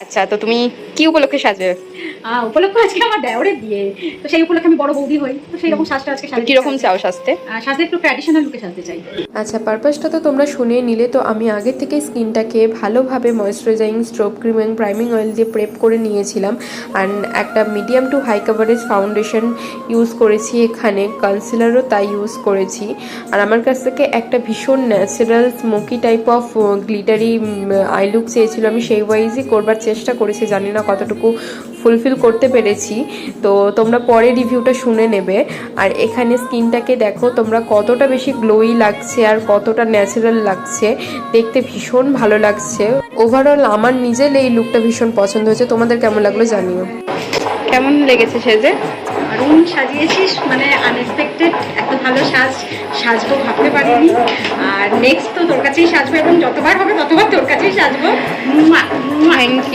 আচ্ছা, তো তুমি কি উপলক্ষে সাজবে? উপলক্ষ আজকে আমার দেওরের বিয়ে, তো সেই উপলক্ষে আমি বড় বৌদি হই, তো সেই রকম সাজটা আজকে তো কিরকম চাও সাজতে? সাজতে একটু ট্র্যাডিশনাল লুকে সাজতে চাই। আচ্ছা, পারপাসটা তো তোমরা শুনে নিলে। তো আমি আগে থেকে স্কিনটাকে ভালোভাবে ময়েশ্চারাইজিং স্ট্রোব ক্রিম এবং প্রাইমিং অয়েল দিয়ে প্রেপ করে নিয়েছিলাম। অ্যান্ড একটা medium to high coverage foundation use করেছি, এখানে কনসিলারও তাই ইউজ করেছি। আর আমার কাছ থেকে একটা ভীষণ natural smoky type of glittery I look চেয়েছিল, আমি সেই ওয়াইজই করবার চেষ্টা করেছি, জানি না কতটুকু ফুলফিল করতে পেরেছি। তো তোমরা পরে রিভিউটা শুনে নেবে। আর এখানে স্কিনটাকে দেখো তোমরা কতটা বেশি গ্লোই লাগছে আর কতটা ন্যাচারাল লাগছে, দেখতে ভীষণ ভালো লাগছে। ওভারঅল আমার নিজের এই লুকটা ভীষণ পছন্দ হয়েছে, তোমাদের কেমন লাগলো জানিও। কেমন লেগেছে সেজে? দারুণ সাজিয়েছিস, মানে আনএক্সপেক্টেড এত ভালো সাজবো ভাবতে পারিনি। আর নেক্সট তো তোর কাছেই সাজবো, এবং যতবার হবে ততবার তোর কাছেই সাজবো। থ্যাংক